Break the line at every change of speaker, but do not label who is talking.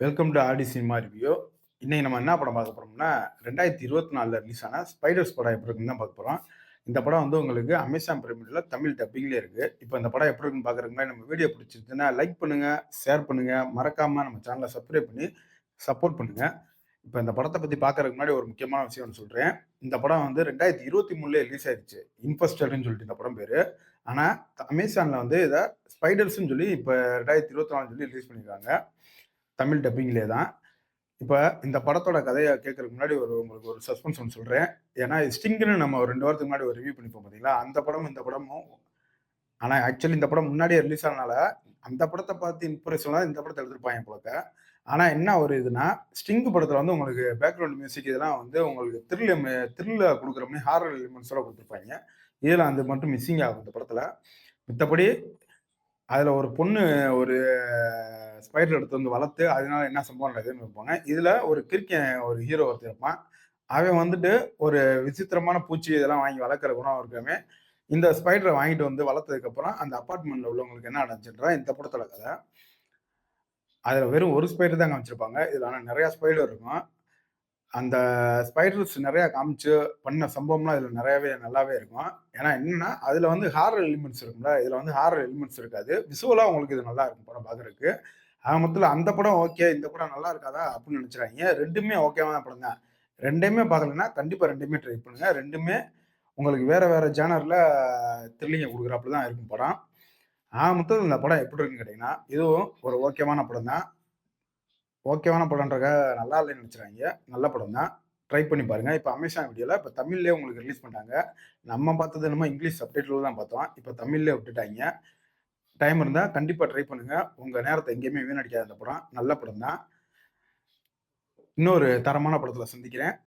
Welcome to RT cinema review. இன்னைக்கு நம்ம என்ன படம் பார்க்க போறோம்னா, 2024ல ரிலீஸ் ஆன ஸ்பைடர்ஸ் படம் எப்படி இருக்குன்னு தான் பார்க்க போறோம். இந்த படம் வந்து உங்களுக்கு அமேசான் பிரைம்ல தமிழ் டப்பிங்லயே இருக்கு. இப்போ இந்த படம் எப்படி இருக்குன்னு பார்க்கறதுக்கு முன்னாடி நம்ம வீடியோ பிடிச்சிருந்துச்சுன்னா லைக் பண்ணுங்க, ஷேர் பண்ணுங்க, மறக்காம நம்ம சேனலை சப்ஸ்கிரைப் பண்ணி சப்போர்ட் பண்ணுங்க. இப்போ இந்த படத்தை பத்தி பார்க்கறதுக்கு முன்னாடி ஒரு முக்கியமான விஷயம் ஒண்ணு சொல்றேன். இந்த படம் வந்து 2023ல ரிலீஸ் ஆயிருச்சு. இன்ஃபெஸ்டட்ன்னு சொல்லிட்டு இந்த படம் பேரு. ஆனா அமேசான்ல வந்து இத ஸ்பைடர்ஸ்ன்னு சொல்லி இப்ப 2024 சொல்லி ரிலீஸ் பண்ணியிருக்காங்க. தமிழ் டப்பிங்லேயே தான். இப்ப இந்த படத்தோட கதைய கேட்கறதுக்கு முன்னாடி உங்களுக்கு ஒரு சஸ்பென்ஸ் ஒண்ணு சொல்றேன். ஏன்னா ஸ்டிங்ன்னு நம்ம ஒரு 2 வாரத்துக்கு முன்னாடி ஒரு ரிவ்யூ பண்ணிப்போம் பார்த்தீங்களா? அந்த படமும் இந்த படமும் ஆனா ஆக்சுவலி இந்த படம் முன்னாடியே ரிலீஸ் ஆனனால, அந்த படத்த பார்த்து இன்ஸ்பிரேஷனா இந்த படத்த எடுத்திருப்பாங்க போலக்க. ஆனா என்ன ஒரு இதுன்னா, ஸ்டிங் படத்துல வந்து உங்களுக்கு பேக்கிரவுண்ட் மியூசிக் இதெல்லாம் வந்து உங்களுக்கு த்ரில்ல குடுக்குற மாரி ஹாரர் எலிமெண்ட்ஸோட குடுத்துருப்பாய்ங்க. இதுல அது மட்டும் மிஸ்ஸிங் ஆகும் இந்த படத்துல. மித்தபடி அதுல ஒரு பொண்ணு ஒரு ஸ்பைடர் எடுத்து வந்து வளர்த்து, அதனால என்ன சம்பவம் நடக்குதுன்னு வைப்பாங்க. இதுல ஒரு கிறுக்கன் ஒரு ஹீரோ ஒருத்தன் இருப்பான். அவன் வந்துட்டு ஒரு விசித்திரமான பூச்சி இதெல்லாம் வாங்கி வளர்க்குற குணம் இருக்கவன். இந்த ஸ்பைடர வாங்கிட்டு வந்து வளர்த்ததுக்கப்புறம், அந்த அபார்ட்மெண்ட்ல உள்ளவங்களுக்கு என்ன நடந்துச்சுன்றா இந்த படத்தோட கதை. அதுல வெறும் ஒரு ஸ்பைடர் தான் காமிச்சிருப்பாங்க. இதுல ஆனா நெறைய ஸ்பைடர் இருக்கும். அந்த ஸ்பைடர்ஸ் நெறைய காமிச்சு பண்ண சம்பவம்லாம் இதுல நெறையவே நல்லாவே இருக்கும். ஏன்னா என்னன்னா, அதுல வந்து ஹாரர் எலிமெண்ட்ஸ் இருக்கும்ல. இதுல வந்து ஹாரர் எலிமெண்ட்ஸ் இருக்காது. விசுவலா உங்களுக்கு இது நல்லா இருக்கும் படம் பார்க்கறதுக்கு. ஆக மொத்தத்துல அந்த படம் ஓகே. இந்த படம் நல்லா இருக்காதா? அப்படின்னு நெனைச்சுறாதீங்க. 2மே ஓகேவான படம் தான். 2யுமே பார்க்கலன்னா, கண்டிப்பா 2யுமே ட்ரை பண்ணுங்க. 2மே உங்களுக்கு வேற வேற ஜானர்ல த்ரில்லிங்க குடுக்குறாப்புல தான் இருக்கும் படம். ஆக மொத்தத்துல இந்த படம் எப்படி இருக்குன்னு கேட்டீங்கன்னா, இதுவும் ஒரு ஓகேவான படம் தான். ஓகேவான படம்ன்றக்காக நல்லா இல்லைன்னு நெனைச்சுறாதீங்க. நல்ல படம் தான். ட்ரை பண்ணி பாருங்க. இப்ப அமேசான் வீடியோல இப்ப தமிழ்லயே உங்களுக்கு ரிலீஸ் பண்ணிட்டாங்க. நம்ம பார்த்தது என்னமோ இங்கிலீஷ் சப்டைட்டில்ல தான் பார்த்தோம். இப்ப தமிழ்லயே விட்டுட்டாய்ங்க. டைம் இருந்தா கண்டிப்பா ட்ரை பண்ணுங்க. உங்க நேரத்த எங்கேயுமே வீணடிக்காத இந்த படம். நல்ல படம் தான். இன்னொரு தரமான படத்துல சந்திக்கிறேன்.